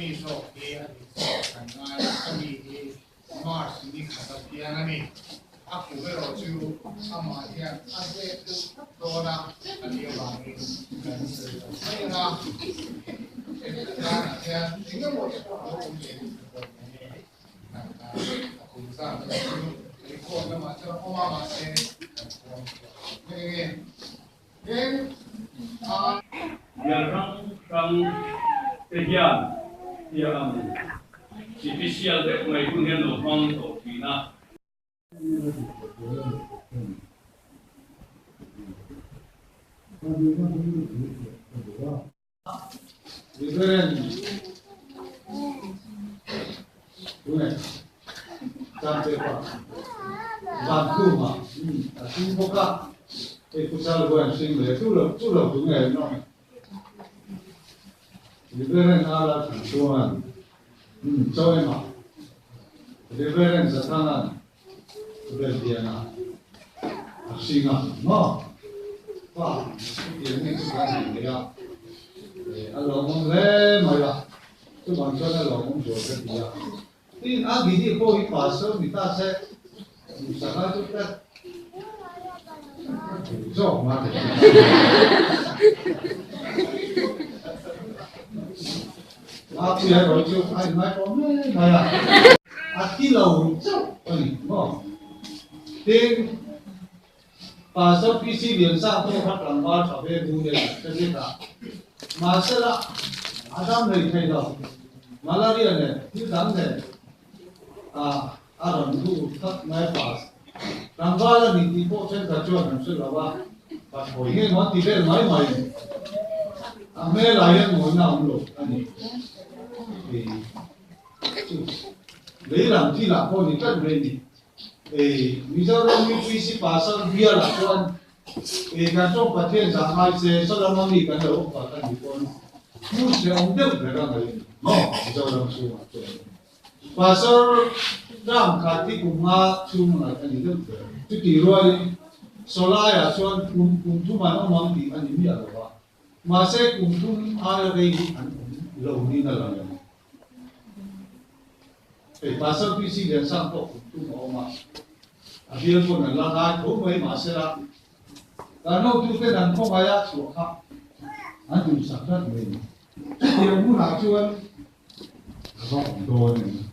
มีโซเกียขันงานก็มีมาร์สมีขัดเกียร์นั่นนี่อากูไม่รู้ชื่ออามาเทียนอาเซตุโดนะอันนี้บางทีไม่นะเอ็นการเทียนถึงก็หมดแล้วผมเห็นคุณทราบไหมไอ้คนนั้นมาเจอพ่อมาเองนี่yang Pathianni yang spesial dek ngaihhruina lopang to Fuihna Reverend Chhangte Vathu Tualchhung Kohhranpui Missions Department Tualchhung Kohhranpui Reverend Lalzamlova sawina Reverend thlahna Laldingliana apiang no Pathianni along le maya tu bangsa along jodoh dia tin agi di koi pasal kita se usaha tu kan so mati aku ya kalau tu ai mai komen maya aki lau ani no tin pasal PC biasa tu hat lambar sampai bulan sekitar masalah Adam lagi thay đâu malaria này thứ đáng này Adam tu thắt mai pas làm ba là mình đi bộ trên cả chuột làm sự là ba và hồi nghe nói thì bên máy mày mẹ lại em ngồi nào cũng được anh ấy thì lấy làm chi là coi thì cất lên đi bây giờเรามีวิธีภาษาเบียร์ละส่วนการส่งประเทศจากไทยเสียสละมันมีกันแล้วก็กันดีกว่าผู้เสียองค์เดียวกันเลยเนาะbây giờเราสู้มาตัวภาษาร่างกายที่กุมารสู้มากันดีเดียวกันที่ที่รวยโซล่าอย่างส่วนกุมทุ่มมันต้องมองดีอันนี้มีอะไรวะมาเสกกุมทุ่มอะไรอันเรานี่นั่นแหละภาษาพิเศษเรียนสร้างพวกกุมทุ่มออกมาBial pun nak lagi, oh mai masalah. Kalau tu kita nak kau bayar suaka, anu sangat meni. Dia pun nak cuan, kau doa ni.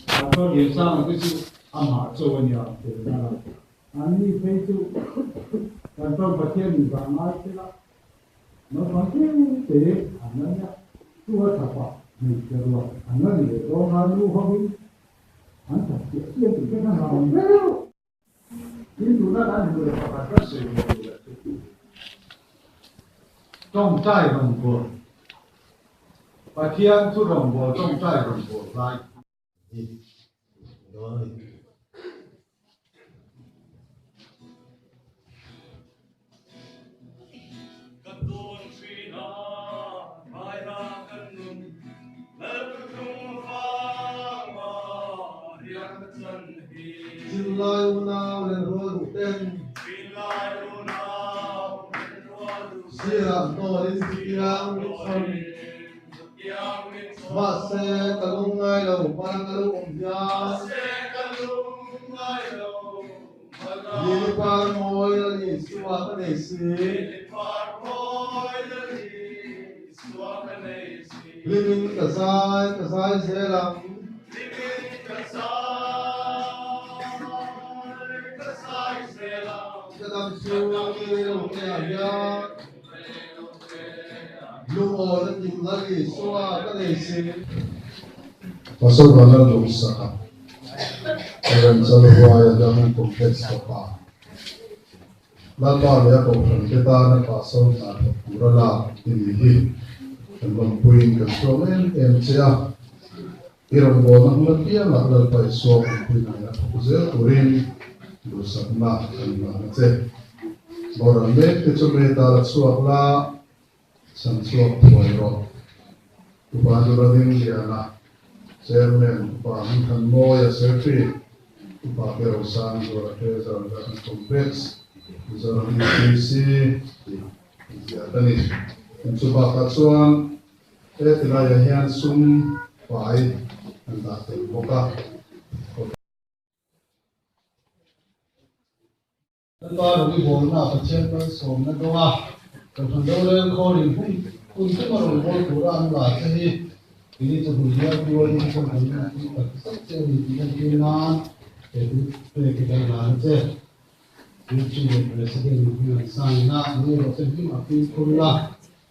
Kalau dia sama tu amat cuan ya. Ani itu, kalau Pathianni bangai sila, Pathianni te, anaknya tua apa, ni kerja, anaknya orang lu hobi. Anh thật sự liên tục cái nào nhưng chúng ta đã được phát các sự trong trai đồng bộ và thiên thu đồng bộ trong trai đồng bộ lại rồi Bial lên hôi một tên siam to đến apiang Vaseikai ngai đầu ba kalu omja Bial par moi là ni suwa ka nei si living kasai se lam Kadang suami dia luar dan lagi suami kan isi. Pasal Vanlalduhsaka, Lalzamlova yang kompleks apa. Lalu dia Kohhran kita nak pasal nak purala ini. Hmingthanmawia kesuaman MCA. Irang bonang lagi yang nak lalpai suami Fuihna kuzel turin. Duhzawng kan orang mek kecuma tarik suap la, sang suap tuairo. Upah Laldingliana, chairman upah Hmingthanmawia sekretari, upah Rosangzuala Teasurer dan kompleks, Zonuam PC, Pathianni. Mencoba kasuan, thế là hiện sum phải anh ta tự bốc ra ta đồng ý vốn là phải chết với số nó đâu à còn phần đâu lên kho thì cũng rất là rồi vốn của anh là cái gì thì cho mình nhớ đuôi đi không phải là tất nhiên thì cái kia nó để cái này là thế thì chúng mình sẽ đi làm sang na như là cái gì mà pin con là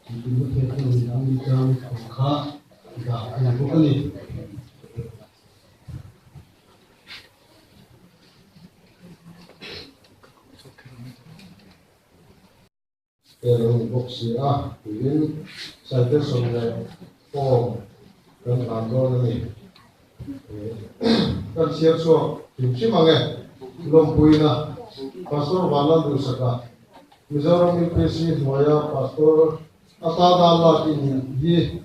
thì chúng ta sẽ làm đi trong khá và làm cái này cái bốc xì thì sai cái số này Pawl dan Lalzamlova ni. Kan siap so, kimchi mange, belum Fuihna, Pastor Vanlalduhsaka, Mizoram Hmingthanmawia Pastor Atada Allah kini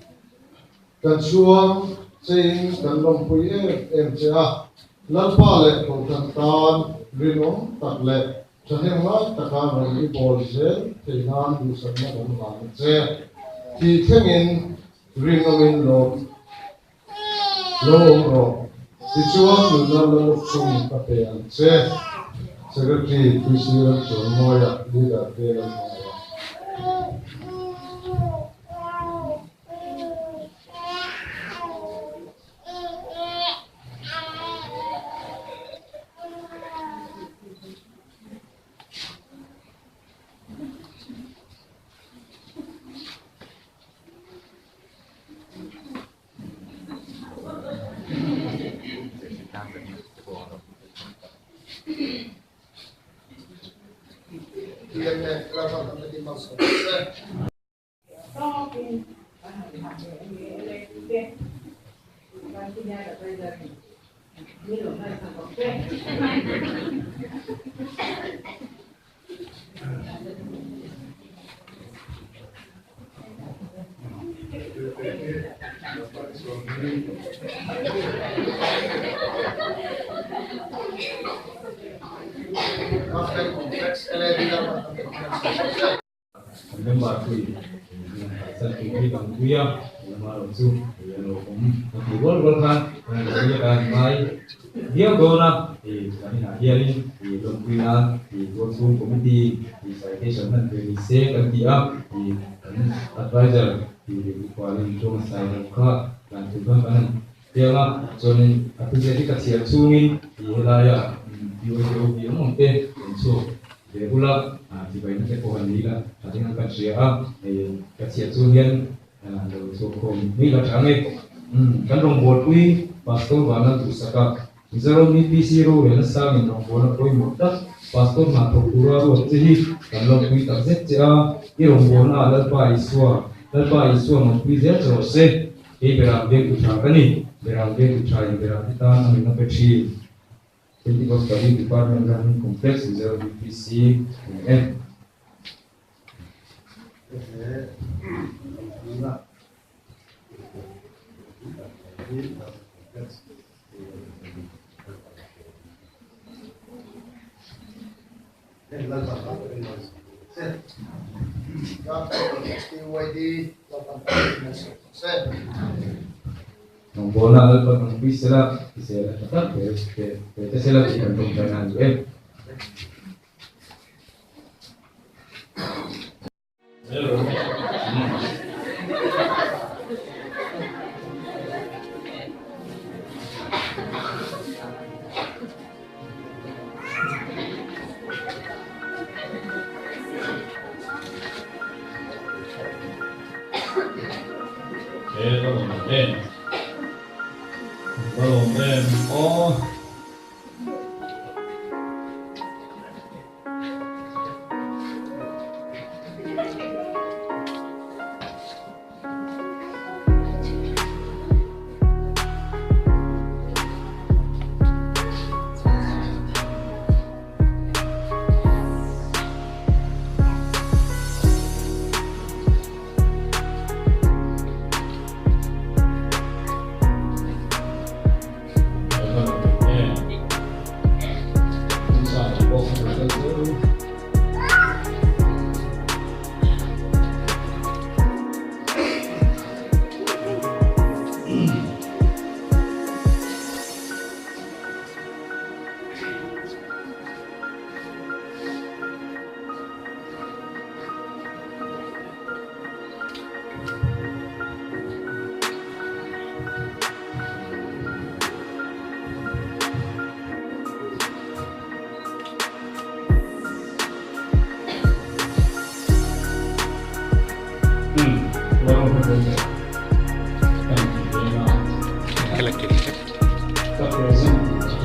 kan suam sing kan lompui MCA, lalpa le Kohhran tan rinom tak le, Chhangte takkan lagi Pawl se, dengan Duhzawng dan Lalzamlova se, di tengin rinom lo ro Tualchhung Kohhranpui Missions Secretary Teasurer Zonuam leader Bial Dia Zonuam di hearing di Lalzamlova di Tualchhung committee di citation dan release kan dia di advisor di kuali cuma saya buka dan juga kan dia lah soalnya aku jadi kasih sungin di wilayah di Ujung Monte so dia pula di bagian Kohhran lah dengan kan saya kasih sungin dan so Mimal Chhangte kan rombol kui Pastor Vanlalduhsaka Misalnya mimpi siru yang sang yang rombongan koi muda pastor nato pura rotihi kalau kui tak secara ini rombongan lalpa iswa mempui dia terus berambek Thuchah ni berambek Thuchah yang berambek tanah dengan peci Pentecostal Department dan kompleks misalnya mimpi PYD non buona alba non quisela quisela per se la chiama con canale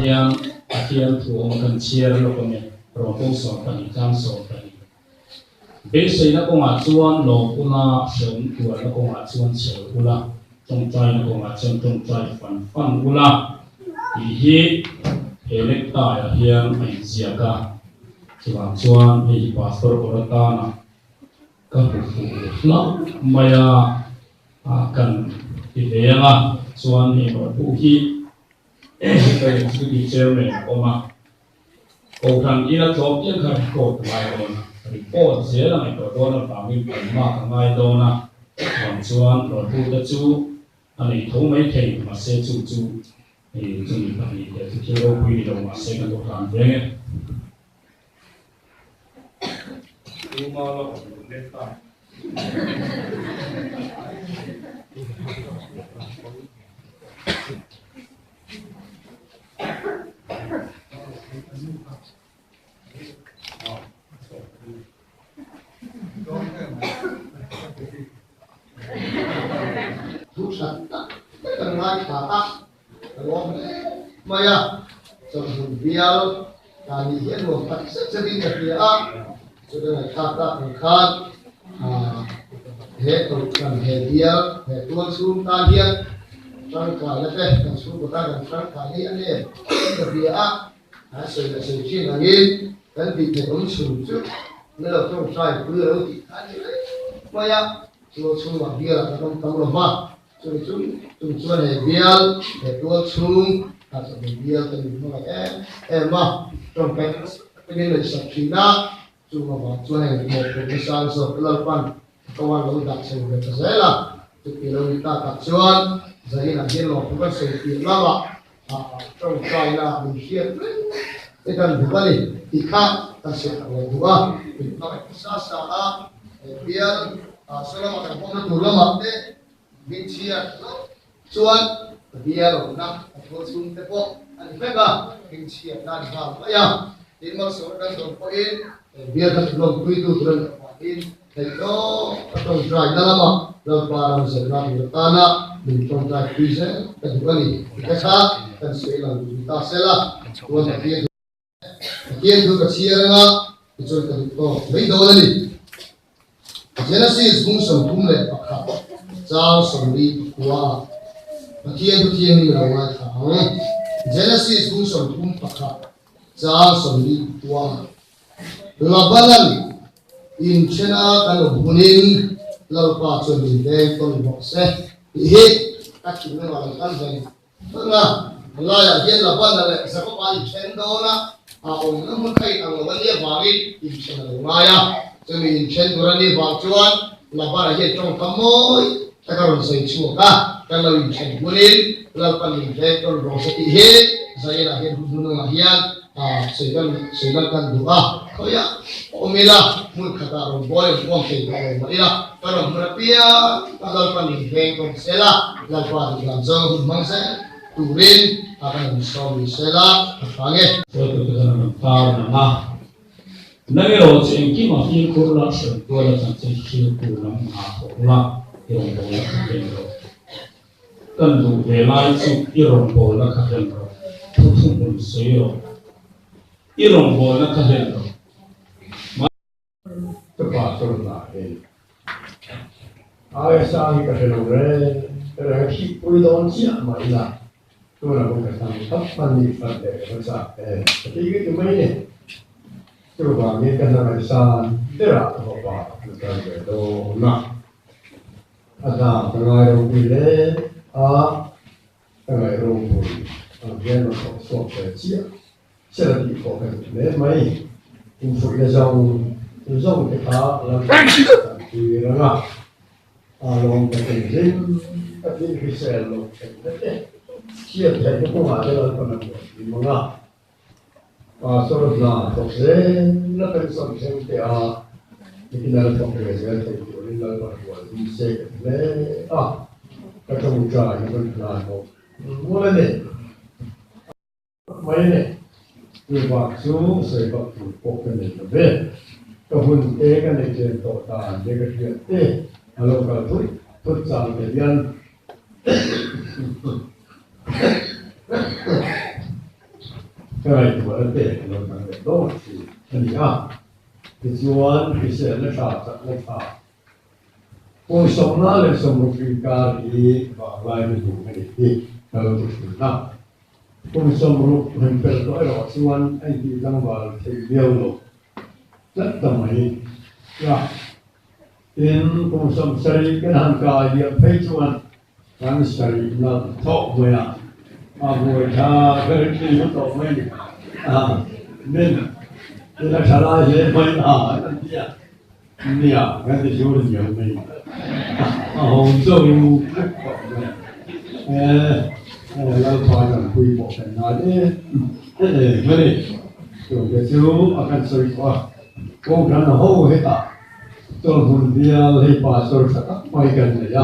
yang apiang tuang kan ciar lo punya rokok sopan ikan sopan. Biasanya ko ngacuan lo puna seng tuan ko ngacuan sel pula, tongcai ko ngacuan tongcai fan pula. Ihi elekta ya yang menjaga cuan di pastor oratan kabulah maya akan idealah cuan ini berbuhi kayak studi cermin oma Kohhran ina job yang kan kot mai dona report sela mai dona pami ma mai dona cuan berbuhi tu ani thong mai thei masih tu Jadi kami itu kira pilih dalam masa yang Kohhran jangan. Rumah lo letak. Thuchah tengah kata Maya, sebelum Bial, kami hian wafat sejadi dia, sudah kata engkau, kan Bial, Tualchhung kalian, Chhangte kan suruh kita kan kalian ni, dia, sudah sejadi lagi, kan di Tualchhung tu, lalu tu saya beliau di Maya, Tualchhung Bial kan Lalzamlova. Tujuan Bial, Tualchhung, atau Bial tadi mulai mah trompet pengen Fuihna, cuma tujuan mau besar so kelalpan kawan lalu tak sesuai kesela, tukilo kita takjuan, jadi nanti lo bukan seperti lama, trompet na mungkin, ikan dibalik, ikan tasik kalau dua, itu besar sah Bial, selama kita pun tu lama deh. Binciat, cuan, Bial nak Tualchhung tepo, ani pega, binciat dan hal ayam, ini maksud dan dompoin, Bial kan belum itu turun kepain, itu atau dry dalam, dalam barang segala bertanah, bintang dry freezer, dan juga ni, kita kan selang kita selah, tuan Bial tu kecil nga, itu kan itu, baik dah ni, Genesis bungsu tumle pakha. Chang somri wa Pathianni ni rawa thang Genesis bungsu tum pakha Chang somri wa labalan in chena kan bunin lalpa choni de ton bokse he akine wala kan ben na laya gen laban le sako pa chen dona a on na mun kai ang wali bagi in chena maya chemi in chen durani ba chuan laban he tong kamoy Takaron sa itsura, kalau in bunin, lalpan in vehicle, rosa ihe, saya lahir dulu lahian, segan dua, kaya umila, mul kataron boy, buang kaya malila, kalau berapia, lalpan in vehicle sela, lalpan in Lalzamlova mangsa, turin, akan install sela, pange. Itu kita nak tahu Nagero cengki mafia kurla sekolah cengki kurla mahal Irong bola kakendro, tentu belai su irong bola kakendro, Tuchhung seyo, irong bola kakendro. Tepat terus Ayah saya kakendro terakhir pulidon siap mana, tu nak bukan kapan ni pada masa ketika itu mana, tu bagi kerana masa terak apa bukan itu nak. Ada ngaihhruina ngaihhruina dia nak sok kerja, saya di Kohhran mai, Duhzawng kita Laldigliana, long terjun, tapi bisa long terjun, siapa yang pun ada dalam mana, soalnya doksen, nak pensar Chhangte Ikinal Kohhran itu adalah bahwa bisa ketemu jalan yang benar. Mulai ni, mana ni waktu saya waktu Kohhran itu kahun kan itu total, dia kerja kalau Thuchah về dân cái này của nó để nó đang để tốt thì anh thì chuan thì sẽ lấy sao cũng sống nó là sống một cái thì và lại mình dùng cái thì nó được nào cũng sống một mình phải nói rõ chuan anh thì đang vào thì điều rồi rất tầm ấy in cũng sống sari cái hàng cài địa phải chuan hàng sari là thọ người người ta cái gì cũng thọ người nên là trả lại thế mới anh chị cái gì cũng nhiều mình hồng dâuเราพอจะคุยบอกกันหน่อยไม่ได้ตัวเจ้าอาการสวยกว่าโอ้กันโหเหตุตัวหุ่นเบียร์ให้ป่าสวยสักไม่กันเลย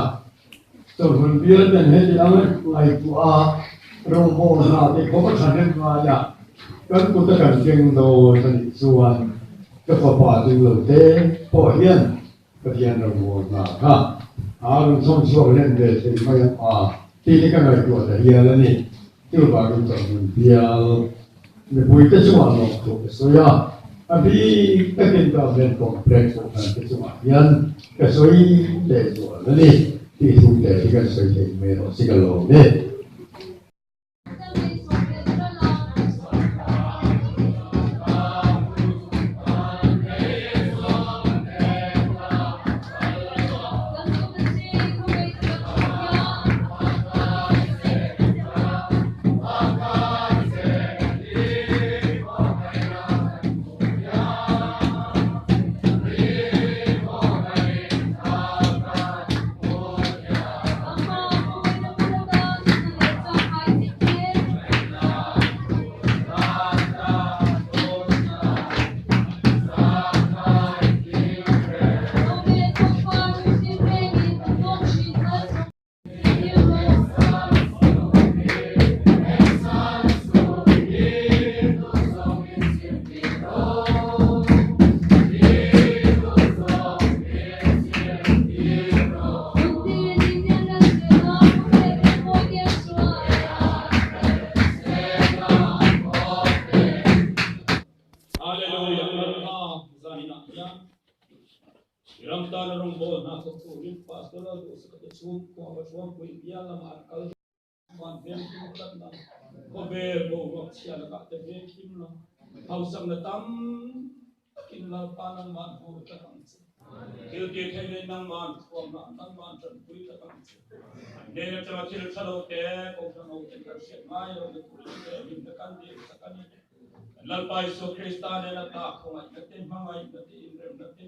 ตัวหุ่นเบียร์เป็นเหตุอะไรไอ้ตัวโรงโม่นาที่เขาก็ขันกันมากันกูจะกันเก่งโดสนิทส่วนก็พอป่าจึงเหลือเต้พอเฮียนก็เฮียนโรงโม่นาค่ะเราต้องช่วยเล่นเด็กที่ไม่ที่นี่ก็ไม่ตัวแต่เฮียแล้วนี่ที่ว่าก็จะเบียร์ไม่พูดแต่ช่วงนั้นตัวสวยอันนี้ก็เป็นการเรียนคอมเพล็กซ์ของการที่ช่วงยันก็สวยเลยตัวแล้วนี่ที่ทุกแต่ที่ก็สวยที่ไม่รู้สิ่งเหล่านี้Vathuampui Bial Lalpai so Kristane na ta khongai kate mangai kate inrem kate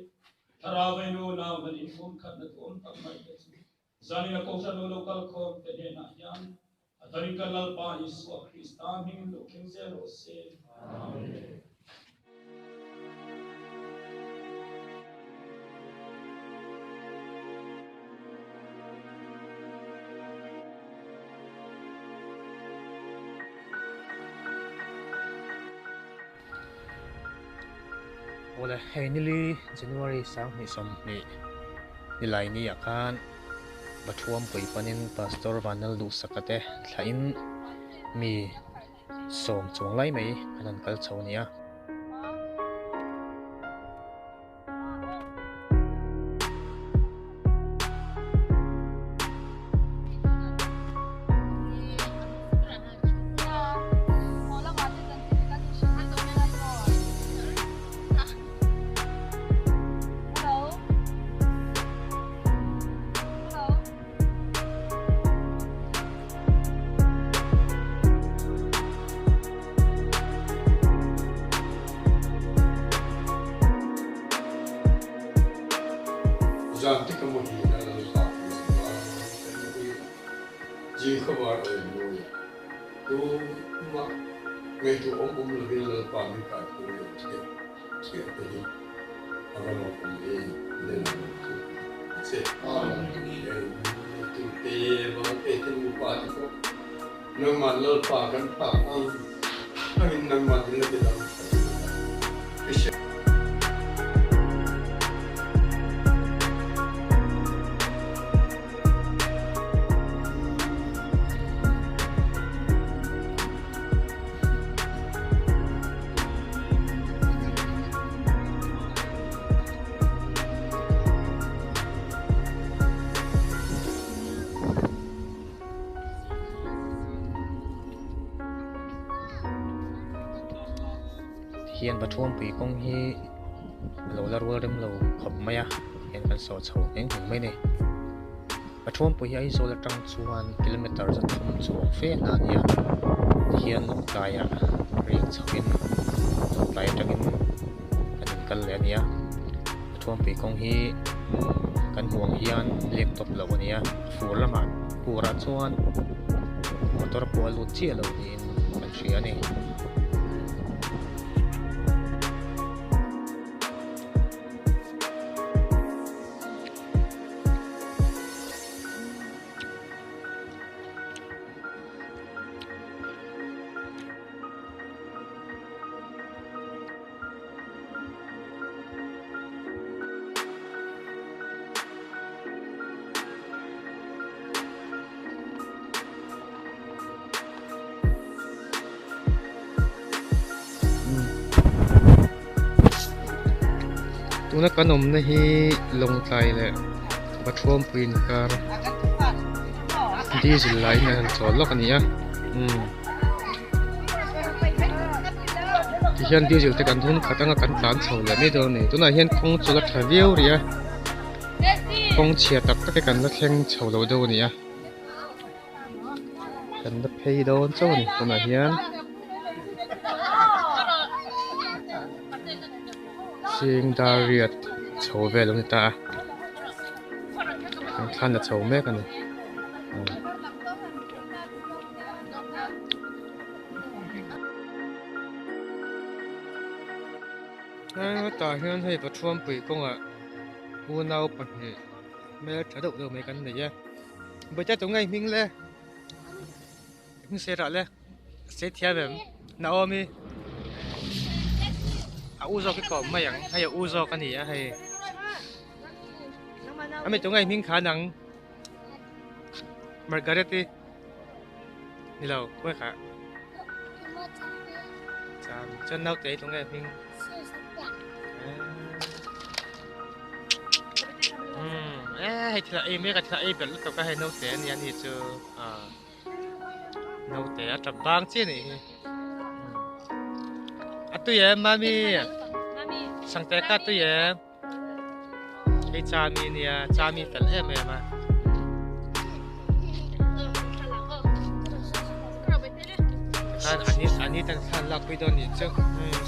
tharaweno na mani phum khat na tom tamai kate zani na Kohhran local khom te na yan atharinka lalpa isu Kristan hing lo kingse ro se amen Ola Henry January sang ni som ni nilai ni akan Vathuampui panin pastor Vanlalduhsaka te thlain mi som chonglai mai anan kal chhonia Chhangte kamu hina lalu tak ji khabar oi tu ma ngai tu lebih lalu pagi kat tu sikit tadi akan aku ni se tu te bang tu lupa tu nama lalu pakan pak angin nama dia kita เฮียนประท้วงปีกงฮีเราละรัวเริ่มเราขบไม่อะเฮียนกันสอดเฉาเองถึงไม่เนี่ยประท้วงปีไอโซละจังชวนกิโลเมตรจะทุ่มชวงเฟนานเนี่ยเฮียนนกตายอะเรียกชวินนกตายจังกันเลยเนี่ยประท้วงปีกงฮีกันห่วงเฮียนเรียกตบเหล่านี้ฟูละมันปูรัดชวนมอเตอร์ปัวลุดเชี่ยเหล่านี้มันเชียนี่ตัวนักขนมนะฮีลงใจเลยบัดท่วมปีนการดีสิไหลเนี่ยสอนล็อกอันนี้ที่เห็นดีสิแต่กันทุนขัดตั้งกันการเฉาเลยไม่โดนนี่ตัวนั้นเห็นคงจุดทะเวียวเนี่ยคงเฉียดตักตะกันแล้วแข่งเฉาเราโดนเนี่ยกันตะเพย์โดนเจ้านี่ตัวนั้นเห็นเสียงดาเรียดโฉวเวลงตาท่านจะโฉวแม่กันตาเฮียนให้ประท้วงปีกงอ่ะกูเนาปัญหาแม่จะดุเดือดไม่กันเลยเบื่อจะตรงไงมิงเลยมิงเสียละเลยเสียเทียแบบน่าอมีอูซอก็ก่อนไม่อย่างให้อูซอกันนี่ให้ไม่ตรงไงมิงขาหนังมาร์การ์เรตนี่เราเว้ยค่ะจนเน่าเตะตรงไงมิงให้ทีละไม่กับทีละแบบแล้วก็ให้เน่าเตะเนี่ยนี่เจอเน่าเตะจับบางเช่นนี่tu ya mami Chhangte ka tu ya cái chami nia chami fel em mà kan ani tan khan lak pi don ni chu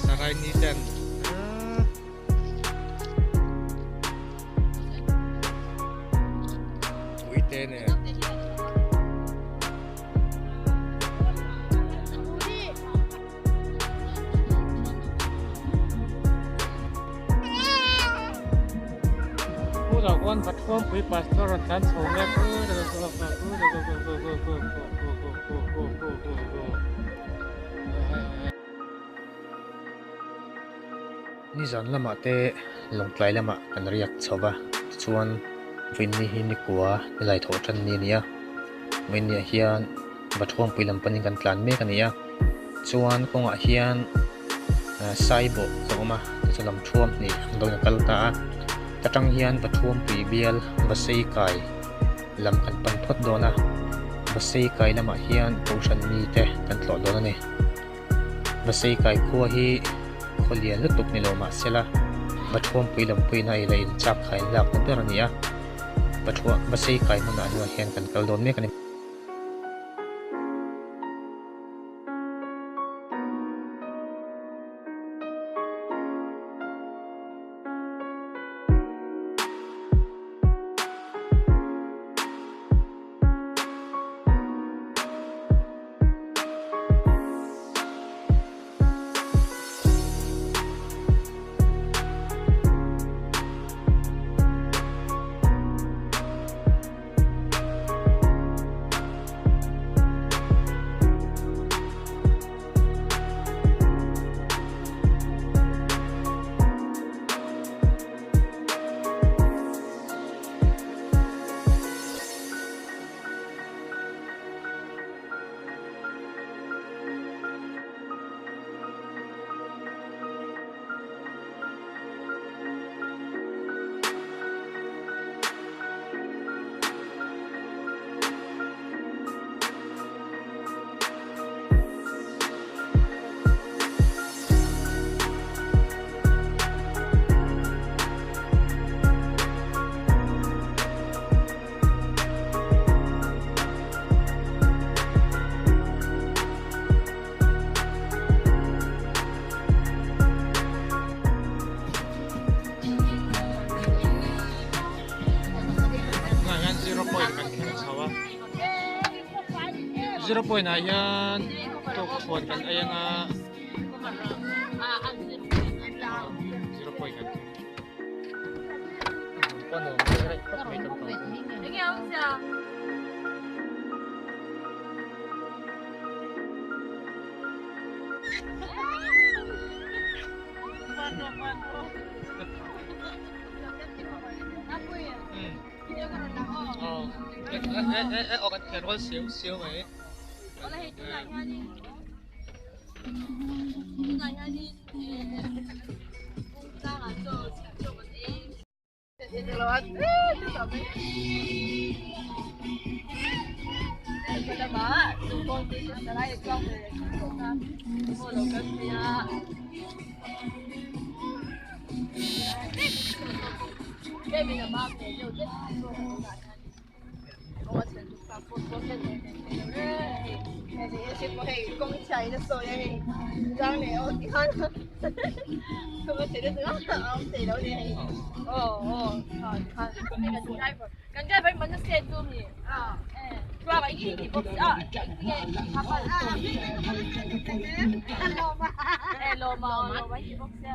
sarai ni tan ui te ne One Vathuampui pastor dan Zonuam ni zan lama te longtlai lama kan riak chowa chuan Fuihna hi ni kwa ni lai tho than ni nia min ni hian Vathuampui lampanin kan tlan me kania chuan konga hian saibo choma chu lam thuam ni doi kalta Tatang hian Vathuampui Bial Vaseikai lam kan pan phot dona Vaseikai lama hian Kohhran mi te kan tlo dona ni Vaseikai khuwa hi kholian lutuk ni lo ma sela Vathuampui lampui na ila in chak khain lak na per ania Vaseikai muna nu hian kan kal don me kan 0 point na yan. Ito, kuwan kan ay nga 0 point kan. Paano? May tanong. Ở gần kẹt có xíu xíu vậy. Kan dia phải mình nó xe tôm gì qua vậy gì bốc lô mà vậy bốc xe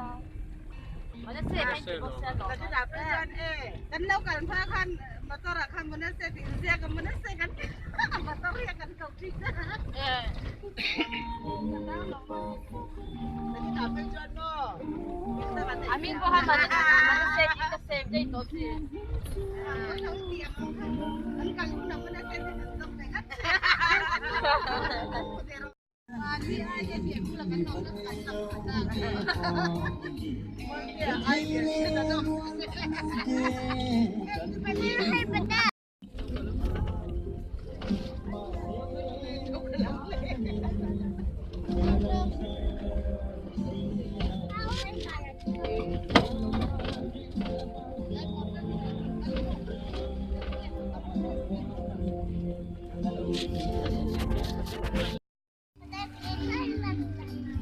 mình nó xe cái bốc xe đó cái đạp lên kan lâu kan pha kan motor kan mình nó xe thì xe kan mình nó xe kan motor ya kan kau sih Amin ko ha man se kita save day to si Ang kang na mo na save to ka Ani ay ay mo lang kan ay ay na no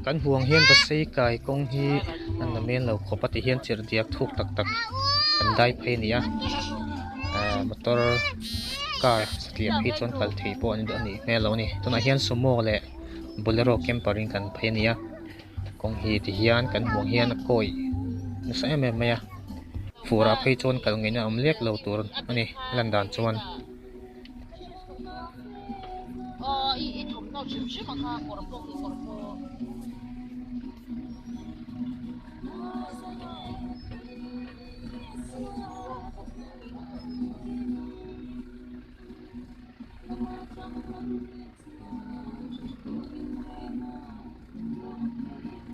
Kan huang hian Vaseikai kong hi an na men lo khopati hian chir diak thuk tak tak kan dai phei nia motor car satliam hi chon kal thei po ani ani me lo ni tuna hian sumo le bolero campering kan phei nia kong hi ti hian kan huang hian a koi na sa em maya fura phei chon kal ngeina amlek lo tur ani landan chuan i thum no chim chim ma korpo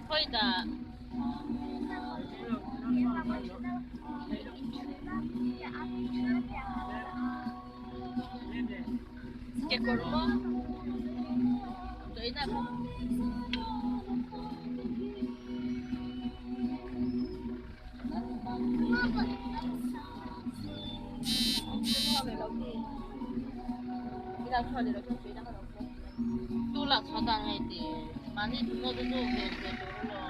Thôi đã cái corpo đấy là tu là sao ta hay thì mà đi tu nó tu về về tu lo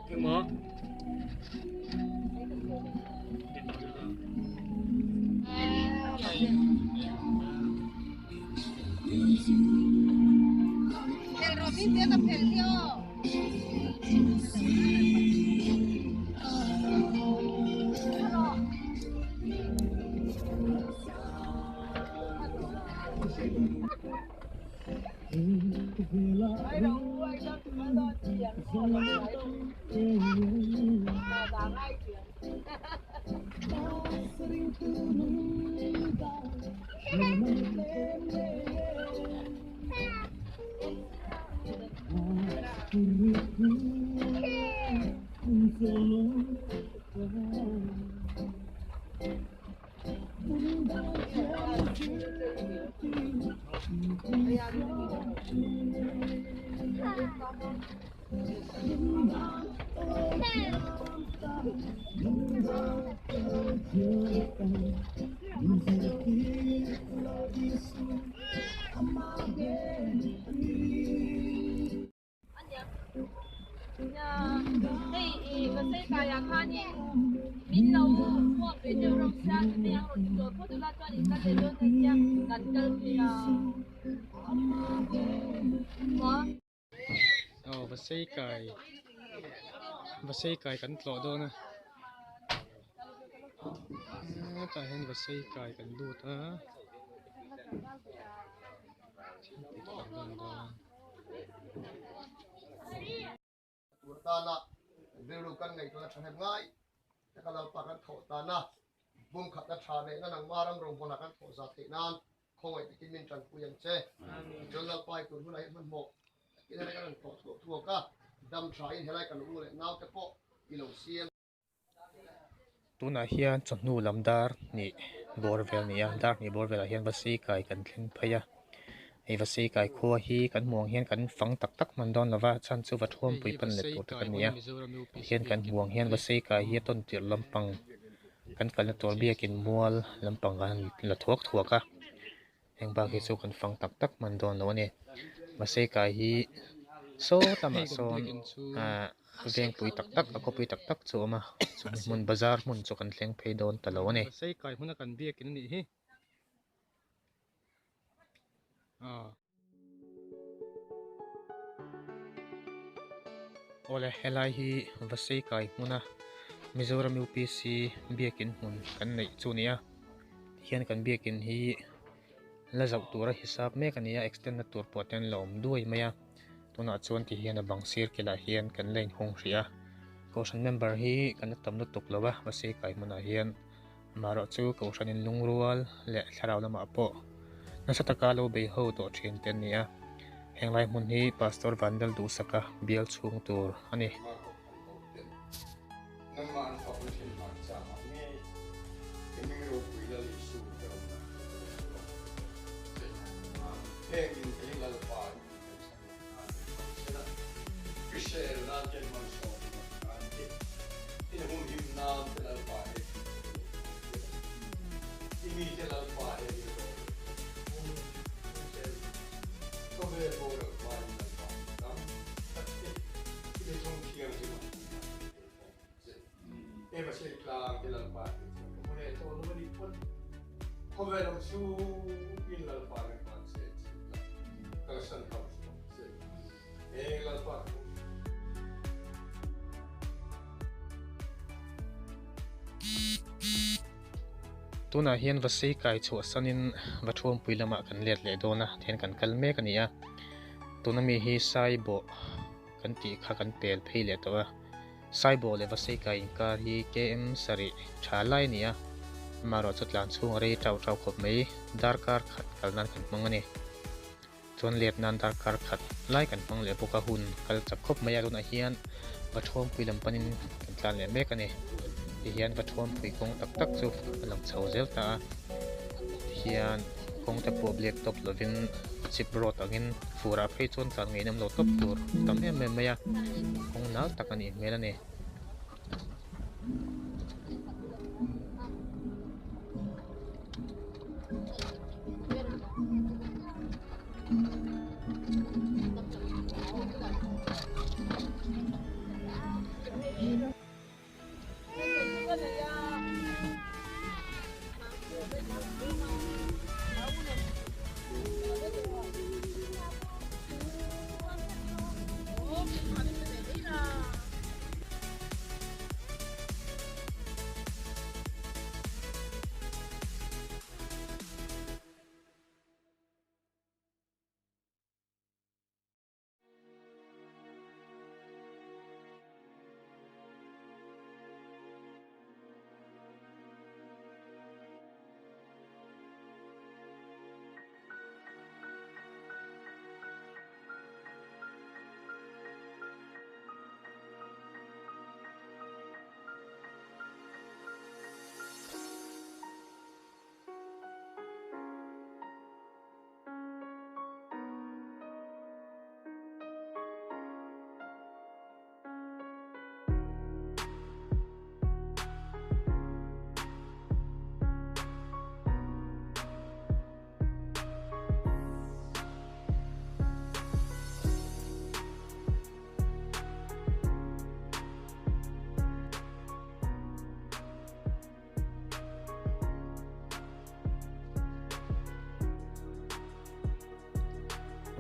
cái mỏ el Robin tiene perdió Hey, Vaseikai khani Mimal mo video rong sia apiang ro ko tu la chuan in ka le lo na sia kan kal phina oh Vaseikai kan tlo do na ta hen Vaseikai kan du ta thlahna biru kan ngai to tha hem ngai ta kala pa kan tho thlahna bum khat na tha ne na nang maram rong bona kan tho za the nan khoi ti min tran pu yang che jolal pai ku hu lai man mo ki na kan tho tho ka dam tha in helai kan u le naw te po ilo siam tuna hian chonu lamdar ni borvel ni a dar ni borvel a hian Vaseikai kan thleng phaya ei Vaseikai kho hi kan muang hian kan fang tak tak man don lova chan chu Vathuampui pan le tur kan nia hian kan muang hian Vaseikai hi ton tir lampang kan kal na tor biakin mual lampang kan la thuaka heng ba ki chu kan fang tak tak man don lo ni Vaseikai hi so tama son veng pui tak tak a ko pui tak tak chu ma chu mun bazar mun chu kan thleng phei don talo ni Vaseikai huna kan biakin ni hi ole helai hi Vaseikai huna Mizoram UPC biakin mun kan nei chu nia hian kan biakin hi la zau tura hisap me kan ya extend na tur poten lom duai maya tuna chuan ti hian a bangsir kila hian kan lein hong ria Kohhran member hi kan tam na tuk lawa Vaseikai hmuna hian maro chu Kohhran in lungrual le thlarau lama po nasataka lo be ho to thin ten nia henglai hmun hi pastor Vanlalduhsaka Bial chung tur ani tuna hian Vaseikai chu sanin Vathuampui lama kan let le dona then kan kalme kania tuna mi hi saibo kan ti kha kan pel phei le to saibo le Vaseikai inkar hi KM sari thalai nia maro chutlan chung rei tau khop mai darkar khat kalnan kan mangani chon let nan darkar khat lai kan mang le boka hun kal chak khop mai tuna hian Vathuampui lam panin kan tlan le me kani hian Vathuampui kong tak tak chu alang chho zel ta hian kong ta po black top lovin chip rot angin fura phei chon kan ngei nam lo top tur tam em maya kong nal takani melani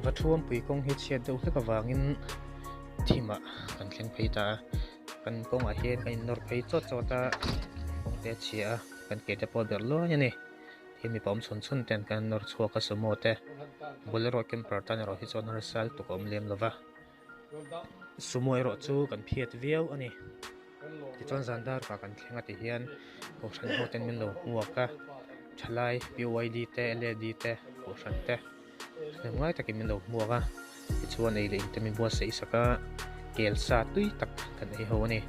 Vathuampui kong hi chiat deuh hleka wangin thima kan thleng phei ta kan kong a hian kan nor phei chawt chawta kong te chia kan ke te pawh ber lo ani thimi pawm chhun ten kan nor chhuaka sumo te bolero camper tan ro hi chon result to kom lem lova sumo ero chu kan phiat viau ani ti chon zandar ka kan thlenga ti hian Kohhran hoten min lo muaka thalai PYD te LED te Kohhran te ngai takin min lo muaka ti chuan ei le intemi bua sei saka kel sa tui tak kan ei ho ani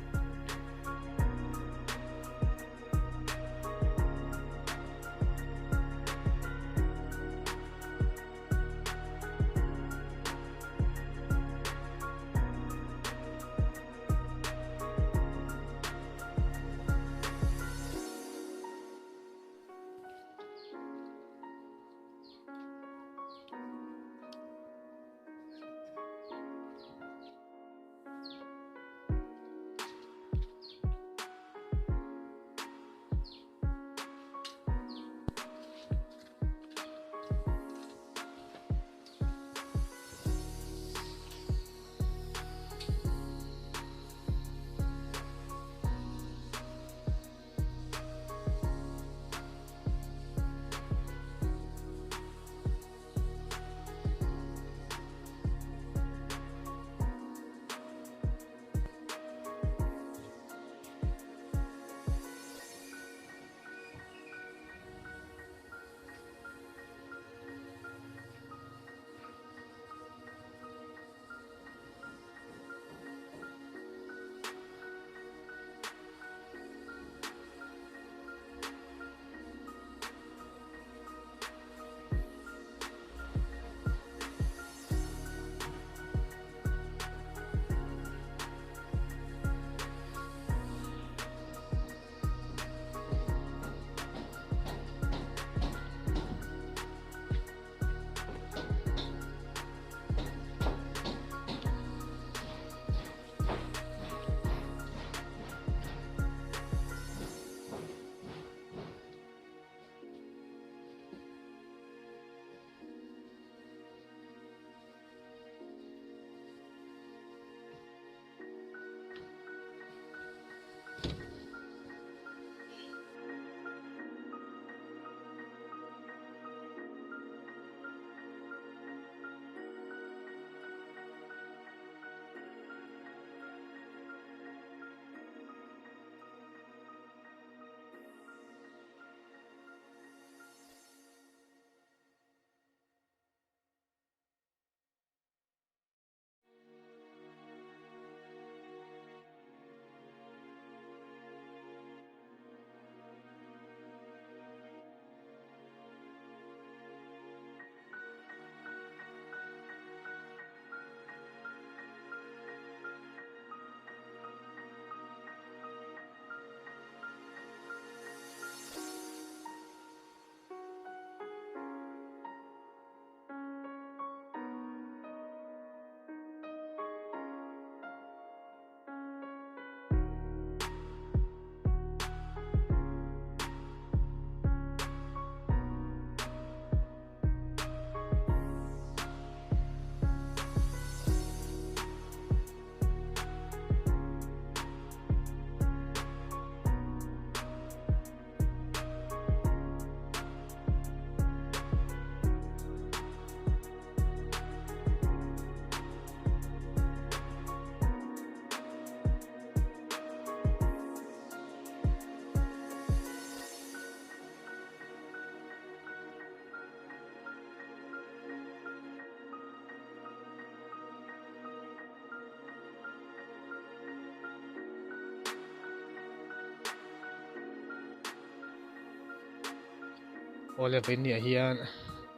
ole veni a hian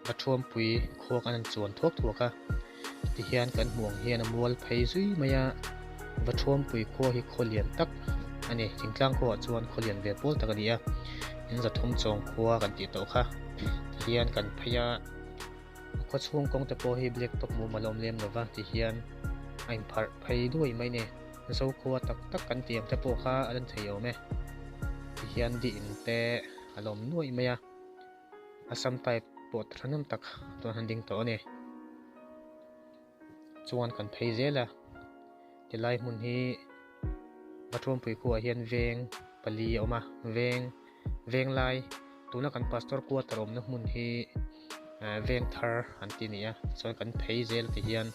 Vathuampui khok an chuan thuak thuaka ti hian kan hmuang hian a mual phei zui maya Vathuampui kho hi kholian tak ani thingtlang kho chuan kholian ve pol tak ania in za thum chong khuwa kan ti to kha ti hian kan phaya kho chung kong te po hi black top mu malom lem lova ti hian ain phar phei duai mai ne zo khuwa tak tak kan tiam te po kha alan theyo me ti hian di in te alom nuai maya asam type pot ranam tak to handing to ne chuan kan phei zela tilai hmun hi Vathuampui khu a hian veng pali oma veng lai tuna kan pastor ku tarom na hmun hi veng thar an ti nia chuan kan phei zel ti hian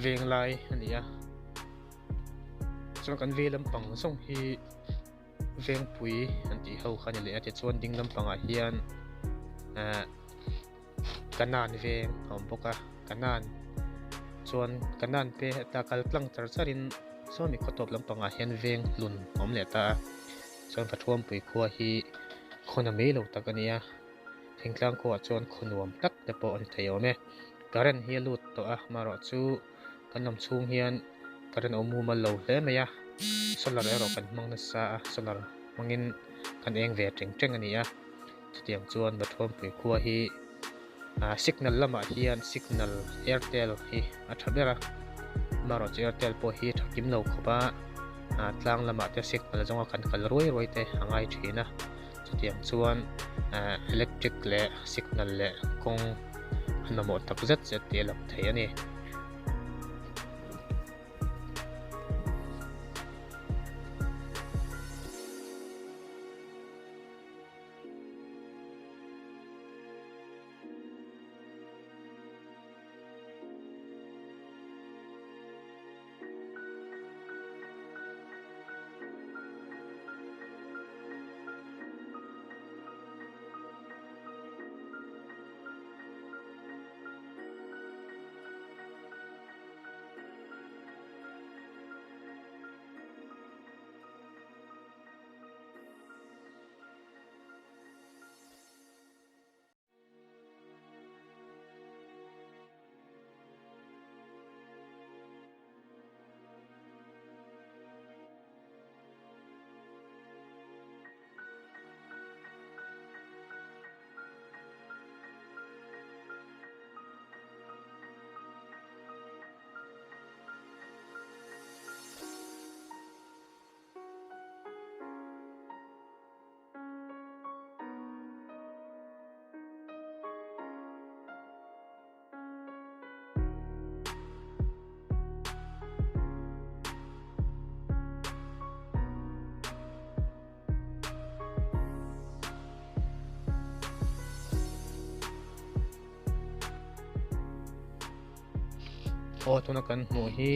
veng lai ania chuan kan ve lampang song hi veng pui an ti ho khani le ati chuan ding lampang a hian kanan veng om boka kanan chuan kanan pe ta kal tlang tar charin somi khotop lampang a hian veng lun om le ta chuan Vathuampui khu hi khona me lo takania thingtlang ko chuan khunuam tak te po ani theiome karen hi lut to a maro chu kanam chung hian karen omu ma lo hle meya solar ero kan mang na sa solar mangin kan eng ve teng ania chutiang chuan Vathuampui khu hi signal lama hian signal airtel hi a thabera maro chu airtel po hi thakim lo khoba tlang lama te signal zonga kan kal roi te angai thina chutiang chuan electric le signal le kong hanamo tak zet te lam thei ani tuna kan hmu hi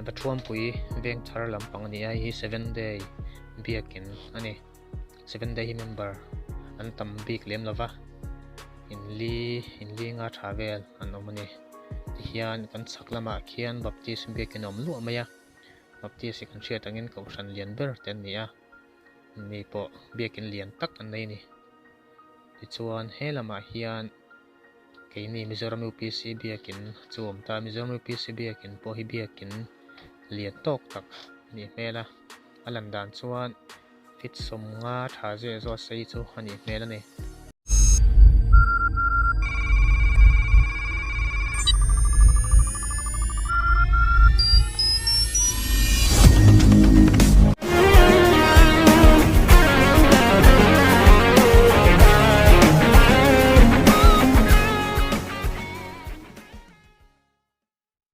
Vathuampui veng thar lampang ania hi 7 day biakin ani 7 day member an tam bik lem lova in li nga travel an omani hian kan saklama khian baptist biakin om lu maya baptist kan thriat angin Kohhran lian ber ten nia ni po biakin lian tak an nei ni tichuan helama hian keini Mizoram UPC biakin chuam ta Mizoram UPC biakin po hi biakin lian tok tak ni mela alandan chuan fit som nga thaje zo sei chu ani mela ni